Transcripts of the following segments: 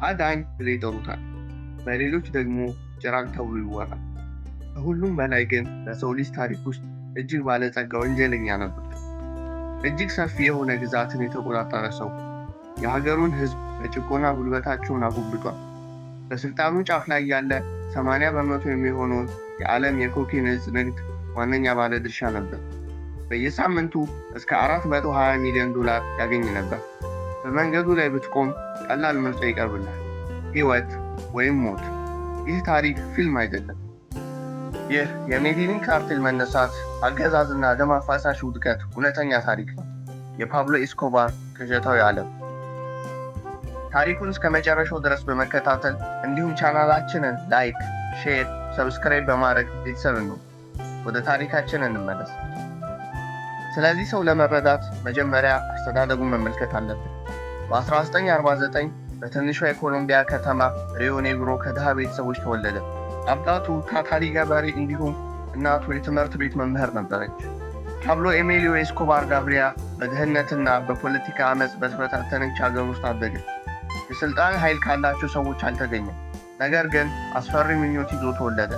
አዳኝ ብለው ይጠሩታል። በሌሎች ደግሞ ጭራቅ ተብሎ ይወራል። ከሁሉም በላይ ግን በሰው ልጅ ታሪክ ውስጥ እጅግ ባለጸጋ ወንጀለኛ ነበር። እጅግ ሰፊ የሆነ ግዛትን የተቆጣጠረ ሰው የሀገሩን ሕዝብ በጭቆና ጉልበታቸውን አጎብጧል። በስልጣኑ ጫፍ ላይ ያለ 80% የሚሆነውን የዓለም የኮኬን ዕፅ ንግድ ዋነኛ ባለድርሻ ነበር። በየሳምንቱ እስከ $420 ሚሊዮን ያገኝ ነበር። በመንገዱ ላይ ብትቆም ቀላል ምርጫ ይቀርብልሃል፣ ሕይወት ወይም ሞት። ይህ ታሪክ ፊልም አይደለም። ይህ የሜዲሊን ካርቴል መነሳት፣ አገዛዝና ደም አፋሳሽ ውድቀት እውነተኛ ታሪክ ነው። የፓብሎ ኤስኮባር ቅዠታዊ ዓለም። ታሪኩን እስከ መጨረሻው ድረስ በመከታተል እንዲሁም ቻናላችንን ላይክ፣ ሼር፣ ሰብስክራይብ በማድረግ ቤተሰብ ነው። ወደ ታሪካችን እንመለስ። ስለዚህ ሰው ለመረዳት መጀመሪያ አስተዳደጉን መመልከት አለብን። በ1949 በትንሿ የኮሎምቢያ ከተማ ሪዮ ኔግሮ ከድሃ ቤተሰቦች ተወለደ። አባቱ ታታሪ ገበሬ እንዲሁም እናቱ የትምህርት ቤት መምህር ነበረች። ፓብሎ ኤሜሊዮ ኤስኮባር ጋቪሪያ በድህነትና በፖለቲካ አመፅ በተበታተነች ሀገር ውስጥ አደገ። የስልጣን ኃይል ካላቸው ሰዎች አልተገኘም። ነገር ግን አስፈሪ ምኞት ይዞ ተወለደ።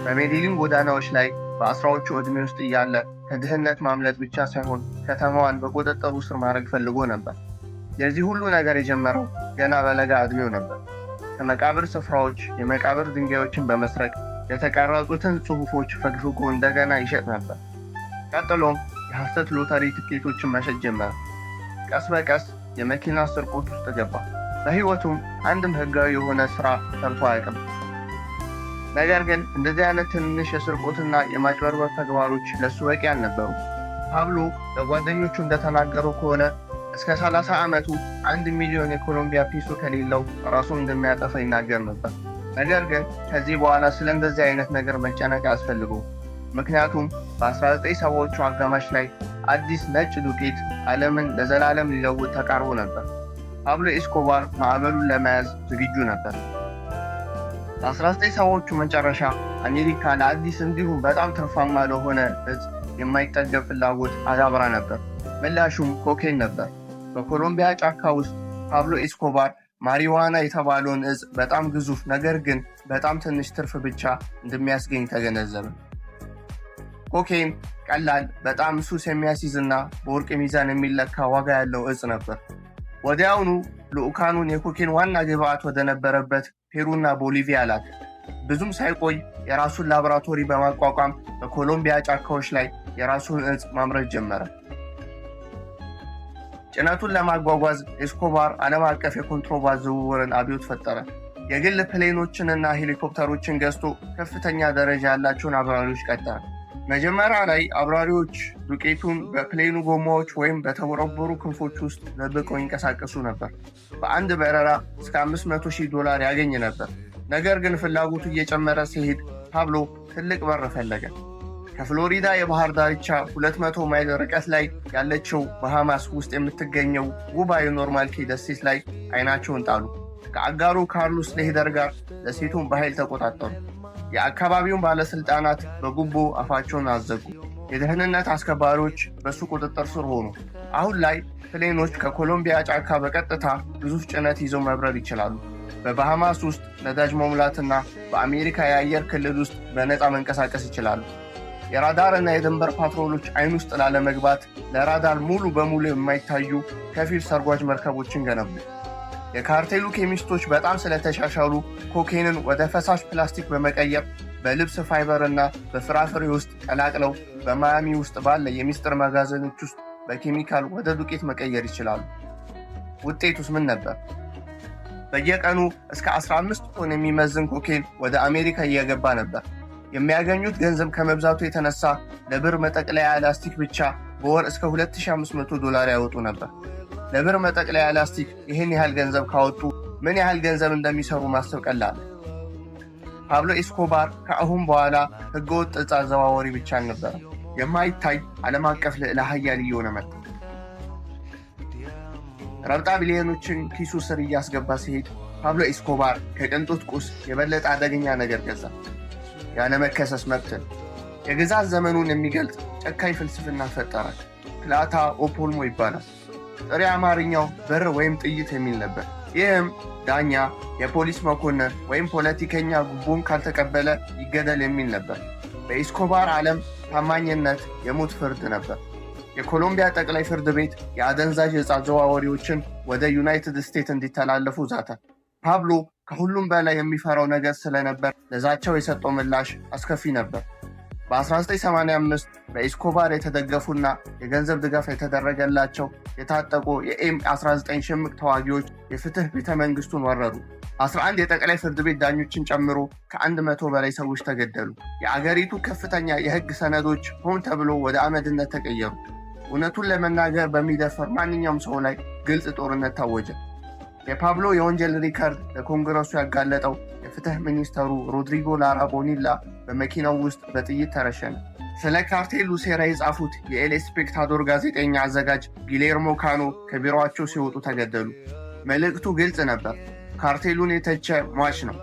በሜዲሊን ጎዳናዎች ላይ በአስራዎቹ ዕድሜ ውስጥ እያለ ከድህነት ማምለጥ ብቻ ሳይሆን ከተማዋን በቁጥጥሩ ስር ማድረግ ፈልጎ ነበር። የዚህ ሁሉ ነገር የጀመረው ገና በለጋ ዕድሜው ነበር። ከመቃብር ስፍራዎች የመቃብር ድንጋዮችን በመስረቅ የተቀረጹትን ጽሑፎች ፈግፍጎ እንደገና ይሸጥ ነበር። ቀጥሎም የሐሰት ሎተሪ ትኬቶችን መሸጥ ጀመረ። ቀስ በቀስ የመኪና ስርቆት ውስጥ ገባ። በሕይወቱም አንድም ሕጋዊ የሆነ ሥራ ሰርቶ አያውቅም። ነገር ግን እንደዚህ አይነት ትንንሽ የስርቆትና የማጭበርበር ተግባሮች ለሱ በቂ አልነበሩ። ፓብሎ ለጓደኞቹ እንደተናገረው ከሆነ እስከ 30 ዓመቱ 1 ሚሊዮን የኮሎምቢያ ፒሶ ከሌለው ራሱን እንደሚያጠፋ ይናገር ነበር። ነገር ግን ከዚህ በኋላ ስለ እንደዚህ አይነት ነገር መጨነቅ አያስፈልገውም። ምክንያቱም በ1970ዎቹ አጋማሽ ላይ አዲስ ነጭ ዱቄት ዓለምን ለዘላለም ሊለውጥ ተቃርቦ ነበር። ፓብሎ ኤስኮባር ማዕበሉን ለመያዝ ዝግጁ ነበር። በ1970ዎቹ መጨረሻ አሜሪካ ለአዲስ እንዲሁም በጣም ትርፋማ ለሆነ ዕፅ የማይጠገብ ፍላጎት አዳብራ ነበር። ምላሹም ኮኬን ነበር። በኮሎምቢያ ጫካ ውስጥ ፓብሎ ኤስኮባር ማሪዋና የተባለውን ዕፅ በጣም ግዙፍ ነገር ግን በጣም ትንሽ ትርፍ ብቻ እንደሚያስገኝ ተገነዘበ። ኮኬን ቀላል፣ በጣም ሱስ የሚያስይዝና በወርቅ ሚዛን የሚለካ ዋጋ ያለው ዕፅ ነበር። ወዲያውኑ ልዑካኑን የኮኬን ዋና ግብዓት ወደ ነበረበት ፔሩና ቦሊቪያ ላከ። ብዙም ሳይቆይ የራሱን ላቦራቶሪ በማቋቋም በኮሎምቢያ ጫካዎች ላይ የራሱን ዕፅ ማምረት ጀመረ። ጭነቱን ለማጓጓዝ ኤስኮባር ዓለም አቀፍ የኮንትሮባንድ ዝውውርን አብዮት ፈጠረ። የግል ፕሌኖችንና ሄሊኮፕተሮችን ገዝቶ ከፍተኛ ደረጃ ያላቸውን አብራሪዎች ቀጠረ። መጀመሪያ ላይ አብራሪዎች ዱቄቱን በፕሌኑ ጎማዎች ወይም በተቦረቦሩ ክንፎች ውስጥ ደብቀው ይንቀሳቀሱ ነበር። በአንድ በረራ እስከ $500,000 ያገኝ ነበር። ነገር ግን ፍላጎቱ እየጨመረ ሲሄድ ፓብሎ ትልቅ በር ፈለገ። ከፍሎሪዳ የባህር ዳርቻ 200 ማይል ርቀት ላይ ያለችው ባሃማስ ውስጥ የምትገኘው ውብ የኖርማል ኬይ ደሴት ላይ አይናቸውን ጣሉ። ከአጋሩ ካርሎስ ሌህደር ጋር ደሴቱን በኃይል ተቆጣጠሩ። የአካባቢውን ባለስልጣናት በጉቦ አፋቸውን አዘጉ። የደህንነት አስከባሪዎች በሱ ቁጥጥር ስር ሆኑ። አሁን ላይ ፕሌኖች ከኮሎምቢያ ጫካ በቀጥታ ግዙፍ ጭነት ይዘው መብረር ይችላሉ። በባሃማስ ውስጥ ነዳጅ መሙላትና በአሜሪካ የአየር ክልል ውስጥ በነፃ መንቀሳቀስ ይችላሉ። የራዳር እና የድንበር ፓትሮሎች አይን ውስጥ ላለመግባት ለራዳር ሙሉ በሙሉ የማይታዩ ከፊል ሰርጓጅ መርከቦችን ገነቡ። የካርቴሉ ኬሚስቶች በጣም ስለተሻሻሉ ኮኬንን ወደ ፈሳሽ ፕላስቲክ በመቀየር በልብስ ፋይበር እና በፍራፍሬ ውስጥ ቀላቅለው በማያሚ ውስጥ ባለ የሚስጥር መጋዘኖች ውስጥ በኬሚካል ወደ ዱቄት መቀየር ይችላሉ። ውጤቱስ ምን ነበር? በየቀኑ እስከ 15 ቶን የሚመዝን ኮኬን ወደ አሜሪካ እየገባ ነበር። የሚያገኙት ገንዘብ ከመብዛቱ የተነሳ ለብር መጠቅለያ ላስቲክ ብቻ በወር እስከ $2,500 ያወጡ ነበር። ለብር መጠቅለያ ላስቲክ ይህን ያህል ገንዘብ ካወጡ ምን ያህል ገንዘብ እንደሚሰሩ ማሰብ ቀላል። ፓብሎ ኤስኮባር ከአሁን በኋላ ህገወጥ ዕፅ አዘዋዋሪ ብቻ አልነበረም፣ የማይታይ ዓለም አቀፍ ልዕለ ኃያል እየሆነ መጣ። ረብጣ ቢሊዮኖችን ኪሱ ስር እያስገባ ሲሄድ ፓብሎ ኤስኮባር ከቅንጦት ቁስ የበለጠ አደገኛ ነገር ገዛ። ያለመከሰስ መብትን። የግዛት ዘመኑን የሚገልጽ ጨካኝ ፍልስፍና ፈጠረ። ፕላታ ኦፖልሞ ይባላል። ጥሬ አማርኛው በር ወይም ጥይት የሚል ነበር። ይህም ዳኛ፣ የፖሊስ መኮንን ወይም ፖለቲከኛ ጉቦን ካልተቀበለ ይገደል የሚል ነበር። በኤስኮባር ዓለም ታማኝነት የሞት ፍርድ ነበር። የኮሎምቢያ ጠቅላይ ፍርድ ቤት የአደንዛዥ ዕፅ አዘዋዋሪዎችን ወደ ዩናይትድ ስቴትስ እንዲተላለፉ ዛተ። ፓብሎ ከሁሉም በላይ የሚፈራው ነገር ስለነበር ለዛቻው የሰጠው ምላሽ አስከፊ ነበር። በ1985 በኤስኮባር የተደገፉና የገንዘብ ድጋፍ የተደረገላቸው የታጠቁ የኤም-19 ሽምቅ ተዋጊዎች የፍትህ ቤተ መንግስቱን ወረሩ። 11 የጠቅላይ ፍርድ ቤት ዳኞችን ጨምሮ ከ100 በላይ ሰዎች ተገደሉ። የአገሪቱ ከፍተኛ የህግ ሰነዶች ሆን ተብሎ ወደ አመድነት ተቀየሩ። እውነቱን ለመናገር በሚደፍር ማንኛውም ሰው ላይ ግልጽ ጦርነት ታወጀ። የፓብሎ የወንጀል ሪከርድ ለኮንግረሱ ያጋለጠው የፍትህ ሚኒስተሩ ሮድሪጎ ላራ ቦኒላ በመኪናው ውስጥ በጥይት ተረሸነ። ስለ ካርቴሉ ሴራ የጻፉት የኤል ኤስፔክታዶር ጋዜጠኛ አዘጋጅ ጊሌርሞ ካኖ ከቢሮአቸው ሲወጡ ተገደሉ። መልእክቱ ግልጽ ነበር። ካርቴሉን የተቸ ሟች ነው።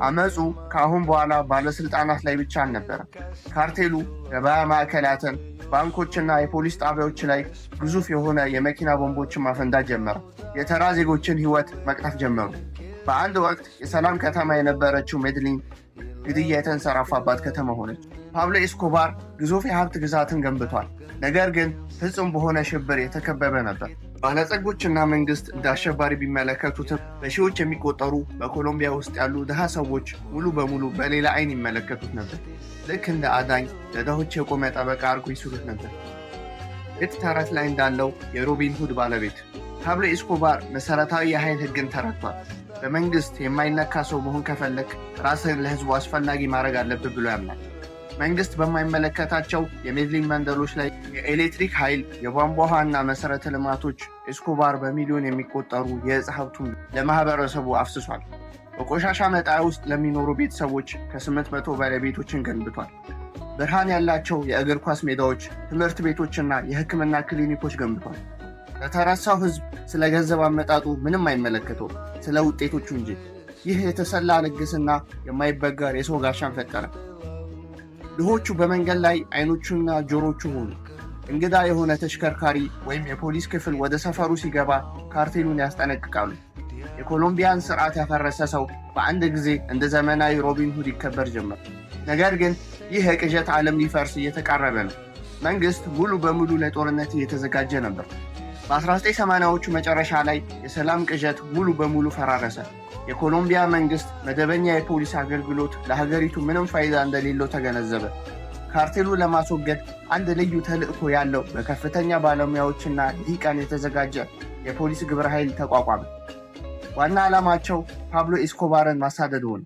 አመፁ ከአሁን በኋላ ባለስልጣናት ላይ ብቻ አልነበረም። ካርቴሉ ገበያ ማዕከላትን፣ ባንኮችና የፖሊስ ጣቢያዎች ላይ ግዙፍ የሆነ የመኪና ቦምቦችን ማፈንዳት ጀመረ። የተራ ዜጎችን ህይወት መቅጠፍ ጀመሩ። በአንድ ወቅት የሰላም ከተማ የነበረችው ሜድሊን ግድያ የተንሰራፋባት ከተማ ሆነች። ፓብሎ ኤስኮባር ግዙፍ የሀብት ግዛትን ገንብቷል። ነገር ግን ፍጹም በሆነ ሽብር የተከበበ ነበር። ባለጸጎችና መንግስት እንደ አሸባሪ ቢመለከቱትም በሺዎች የሚቆጠሩ በኮሎምቢያ ውስጥ ያሉ ድሃ ሰዎች ሙሉ በሙሉ በሌላ አይን ይመለከቱት ነበር። ልክ እንደ አዳኝ፣ ለድሆች የቆመ ጠበቃ አድርጎ ይስሉት ነበር። ልክ ተረት ላይ እንዳለው የሮቢን ሁድ ባለቤት ፓብሎ ኤስኮባር መሰረታዊ የኃይል ህግን ተረድቷል። በመንግስት የማይነካ ሰው መሆን ከፈለክ ራስህን ለህዝቡ አስፈላጊ ማድረግ አለብህ ብሎ ያምናል። መንግስት በማይመለከታቸው የሜድሊን መንደሮች ላይ የኤሌክትሪክ ኃይል፣ የቧንቧ ውሃ እና መሰረተ ልማቶች ኤስኮባር በሚሊዮን የሚቆጠሩ የዕፅ ሀብቱን ለማህበረሰቡ አፍስሷል። በቆሻሻ መጣያ ውስጥ ለሚኖሩ ቤተሰቦች ከ800 በላይ ቤቶችን ገንብቷል። ብርሃን ያላቸው የእግር ኳስ ሜዳዎች፣ ትምህርት ቤቶችና የህክምና ክሊኒኮች ገንብቷል። ለተረሳው ህዝብ ስለ ገንዘብ አመጣጡ ምንም አይመለከተው፣ ስለ ውጤቶቹ እንጂ። ይህ የተሰላ ልግስና የማይበገር የሰው ጋሻን ፈጠረ። ድሆቹ በመንገድ ላይ አይኖቹና ጆሮቹ ሆኑ። እንግዳ የሆነ ተሽከርካሪ ወይም የፖሊስ ክፍል ወደ ሰፈሩ ሲገባ ካርቴሉን ያስጠነቅቃሉ። የኮሎምቢያን ስርዓት ያፈረሰ ሰው በአንድ ጊዜ እንደ ዘመናዊ ሮቢን ሁድ ይከበር ጀመር። ነገር ግን ይህ የቅዠት ዓለም ሊፈርስ እየተቃረበ ነው። መንግስት ሙሉ በሙሉ ለጦርነት እየተዘጋጀ ነበር። በ1980ዎቹ መጨረሻ ላይ የሰላም ቅዠት ሙሉ በሙሉ ፈራረሰ። የኮሎምቢያ መንግስት መደበኛ የፖሊስ አገልግሎት ለሀገሪቱ ምንም ፋይዳ እንደሌለው ተገነዘበ። ካርቴሉ ለማስወገድ አንድ ልዩ ተልዕኮ ያለው በከፍተኛ ባለሙያዎችና ልሂቃን የተዘጋጀ የፖሊስ ግብረ ኃይል ተቋቋመ። ዋና ዓላማቸው ፓብሎ ኤስኮባርን ማሳደድ ሆነ።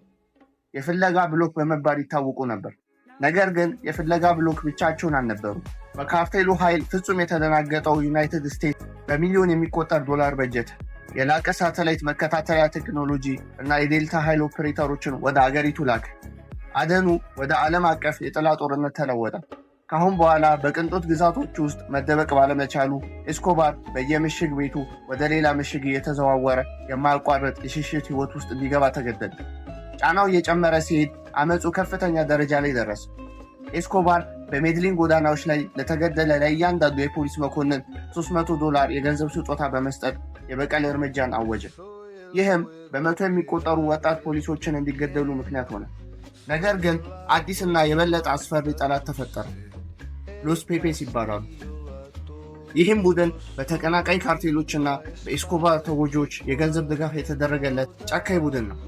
የፍለጋ ብሎክ በመባል ይታወቁ ነበር። ነገር ግን የፍለጋ ብሎክ ብቻቸውን አልነበሩ። በካርቴሉ ኃይል ፍጹም የተደናገጠው ዩናይትድ ስቴትስ በሚሊዮን የሚቆጠር ዶላር በጀት፣ የላቀ ሳተላይት መከታተያ ቴክኖሎጂ እና የዴልታ ኃይል ኦፕሬተሮችን ወደ አገሪቱ ላከ። አደኑ ወደ ዓለም አቀፍ የጥላ ጦርነት ተለወጠ። ካሁን በኋላ በቅንጦት ግዛቶች ውስጥ መደበቅ ባለመቻሉ ኤስኮባር በየምሽግ ቤቱ ወደ ሌላ ምሽግ እየተዘዋወረ የማያቋርጥ የሽሽት ህይወት ውስጥ እንዲገባ ተገደደ። ጫናው እየጨመረ ሲሄድ አመፁ ከፍተኛ ደረጃ ላይ ደረሰ። ኤስኮባር በሜድሊን ጎዳናዎች ላይ ለተገደለ ለእያንዳንዱ የፖሊስ መኮንን $300 የገንዘብ ስጦታ በመስጠት የበቀል እርምጃን አወጀ። ይህም በመቶ የሚቆጠሩ ወጣት ፖሊሶችን እንዲገደሉ ምክንያት ሆነ። ነገር ግን አዲስና የበለጠ አስፈሪ ጠላት ተፈጠረ። ሎስ ፔፔስ ይባላሉ። ይህም ቡድን በተቀናቃኝ ካርቴሎችና በኤስኮባር ተጎጂዎች የገንዘብ ድጋፍ የተደረገለት ጨካኝ ቡድን ነው።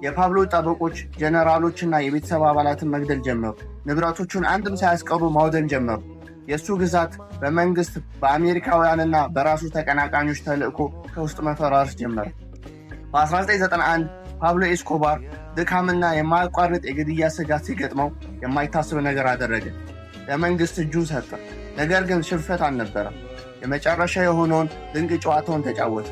የፓብሎ ጠበቆች፣ ጀነራሎችና የቤተሰብ አባላትን መግደል ጀመሩ። ንብረቶቹን አንድም ሳያስቀሩ ማውደም ጀመሩ። የእሱ ግዛት በመንግስት በአሜሪካውያንና በራሱ ተቀናቃኞች ተልዕኮ ከውስጥ መፈራረስ ጀመረ። በ1991 ፓብሎ ኤስኮባር ድካምና የማያቋርጥ የግድያ ስጋት ሲገጥመው የማይታሰብ ነገር አደረገ። ለመንግስት እጁን ሰጠ። ነገር ግን ሽንፈት አልነበረም። የመጨረሻ የሆነውን ድንቅ ጨዋታውን ተጫወተ።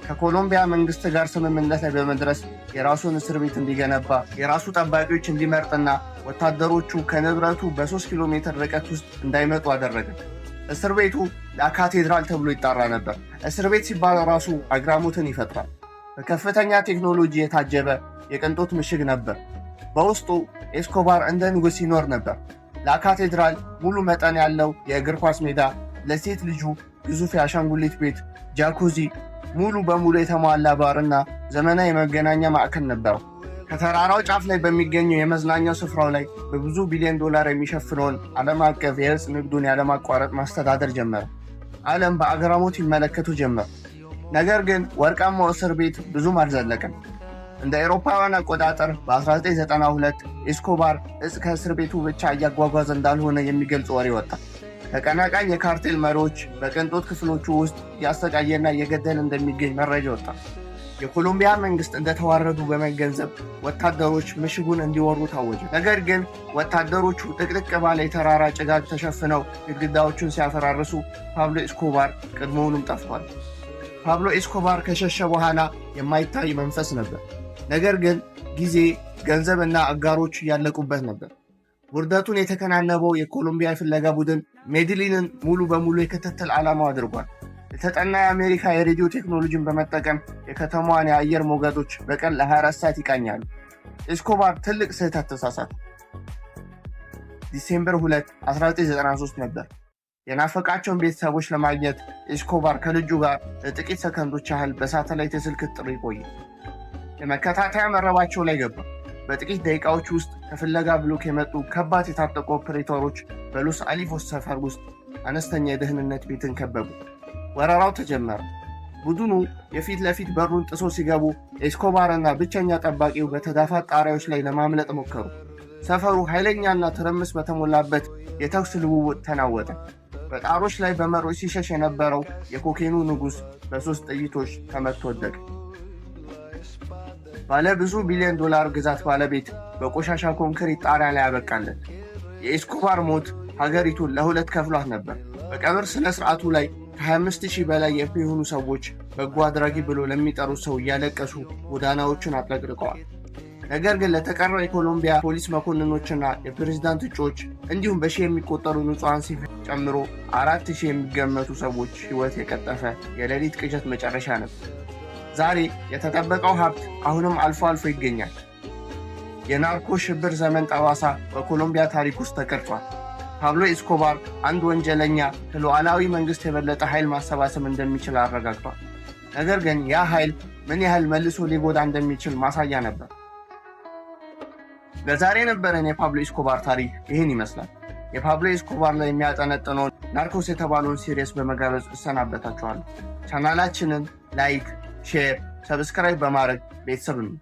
ከኮሎምቢያ መንግስት ጋር ስምምነት ላይ በመድረስ የራሱን እስር ቤት እንዲገነባ፣ የራሱ ጠባቂዎች እንዲመርጥና ወታደሮቹ ከንብረቱ በ3 ኪሎ ሜትር ርቀት ውስጥ እንዳይመጡ አደረገ። እስር ቤቱ ላካቴድራል ተብሎ ይጠራ ነበር። እስር ቤት ሲባል ራሱ አግራሞትን ይፈጥራል። በከፍተኛ ቴክኖሎጂ የታጀበ የቅንጦት ምሽግ ነበር። በውስጡ ኤስኮባር እንደ ንጉሥ ይኖር ነበር። ላካቴድራል ሙሉ መጠን ያለው የእግር ኳስ ሜዳ፣ ለሴት ልጁ ግዙፍ የአሻንጉሊት ቤት፣ ጃኩዚ፣ ሙሉ በሙሉ የተሟላ ባርና ዘመናዊ የመገናኛ ማዕከል ነበረው። ከተራራው ጫፍ ላይ በሚገኘው የመዝናኛው ስፍራው ላይ በብዙ ቢሊዮን ዶላር የሚሸፍነውን ዓለም አቀፍ የእጽ ንግዱን ያለማቋረጥ ማስተዳደር ጀመረ። ዓለም በአግራሞት ይመለከቱ ጀመር። ነገር ግን ወርቃማው እስር ቤት ብዙም አልዘለቀም። እንደ አውሮፓውያን አቆጣጠር በ1992 ኤስኮባር እጽ ከእስር ቤቱ ብቻ እያጓጓዘ እንዳልሆነ የሚገልጽ ወሬ ወጣ። ተቀናቃኝ የካርቴል መሪዎች በቅንጦት ክፍሎቹ ውስጥ እያሰቃየና እየገደለ እንደሚገኝ መረጃ ወጣ። የኮሎምቢያ መንግስት እንደተዋረዱ በመገንዘብ ወታደሮች ምሽጉን እንዲወሩ ታወጀ። ነገር ግን ወታደሮቹ ጥቅጥቅ ባለ የተራራ ጭጋግ ተሸፍነው ግድግዳዎቹን ሲያፈራርሱ ፓብሎ ኤስኮባር ቀድሞውንም ጠፍቷል። ፓብሎ ኤስኮባር ከሸሸ በኋላ የማይታይ መንፈስ ነበር። ነገር ግን ጊዜ፣ ገንዘብና አጋሮች ያለቁበት ነበር። ውርደቱን የተከናነበው የኮሎምቢያ ፍለጋ ቡድን ሜድሊንን ሙሉ በሙሉ የክትትል ዓላማው አድርጓል። የተጠና የአሜሪካ የሬዲዮ ቴክኖሎጂን በመጠቀም የከተማዋን የአየር ሞገዶች በቀን ለ24 ሰዓት ይቃኛሉ። ኤስኮባር ትልቅ ስህተት ተሳሳተ። ዲሴምበር 2 1993 ነበር። የናፈቃቸውን ቤተሰቦች ለማግኘት ኤስኮባር ከልጁ ጋር ለጥቂት ሰከንዶች ያህል በሳተላይት የስልክ ጥሪ ቆየ። የመከታተያ መረባቸው ላይ ገባ። በጥቂት ደቂቃዎች ውስጥ ከፍለጋ ብሎክ የመጡ ከባድ የታጠቁ ኦፕሬተሮች በሎስ አሊቮስ ሰፈር ውስጥ አነስተኛ የደህንነት ቤትን ከበቡ። ወረራው ተጀመረ። ቡድኑ የፊት ለፊት በሩን ጥሶ ሲገቡ ኤስኮባርና ብቸኛ ጠባቂው በተዳፋት ጣሪያዎች ላይ ለማምለጥ ሞከሩ። ሰፈሩ ኃይለኛና ትርምስ በተሞላበት የተኩስ ልውውጥ ተናወጠ። በጣሮች ላይ በመሮች ሲሸሽ የነበረው የኮኬኑ ንጉሥ በ3 ጥይቶች ተመትቶ ወደቀ። ባለ ብዙ ቢሊዮን ዶላር ግዛት ባለቤት በቆሻሻ ኮንክሪት ጣሪያ ላይ ያበቃለት። የኤስኮባር ሞት ሀገሪቱን ለሁለት ከፍሏት ነበር። በቀብር ስነ ስርዓቱ ላይ ከ25,000 በላይ የሚሆኑ ሰዎች በጎ አድራጊ ብሎ ለሚጠሩት ሰው እያለቀሱ ጎዳናዎችን አጥለቅልቀዋል። ነገር ግን ለተቀረው የኮሎምቢያ ፖሊስ መኮንኖችና የፕሬዝዳንት እጩዎች እንዲሁም በሺህ የሚቆጠሩ ንጹሐን ሲቪል ጨምሮ 4,000 የሚገመቱ ሰዎች ሕይወት የቀጠፈ የሌሊት ቅዠት መጨረሻ ነበር። ዛሬ የተጠበቀው ሀብት አሁንም አልፎ አልፎ ይገኛል። የናርኮ ሽብር ዘመን ጠባሳ በኮሎምቢያ ታሪክ ውስጥ ተቀርጿል። ፓብሎ ኤስኮባር አንድ ወንጀለኛ ከሉዓላዊ መንግስት የበለጠ ኃይል ማሰባሰብ እንደሚችል አረጋግጧል። ነገር ግን ያ ኃይል ምን ያህል መልሶ ሊጎዳ እንደሚችል ማሳያ ነበር። ለዛሬ የነበረን የፓብሎ ኤስኮባር ታሪክ ይህን ይመስላል። የፓብሎ ኤስኮባር ላይ የሚያጠነጥነውን ናርኮስ የተባለውን ሲሪየስ በመጋበዝ እሰናበታችኋለሁ። ቻናላችንን ላይክ፣ ሼር፣ ሰብስክራይብ በማድረግ ቤተሰብ ነው።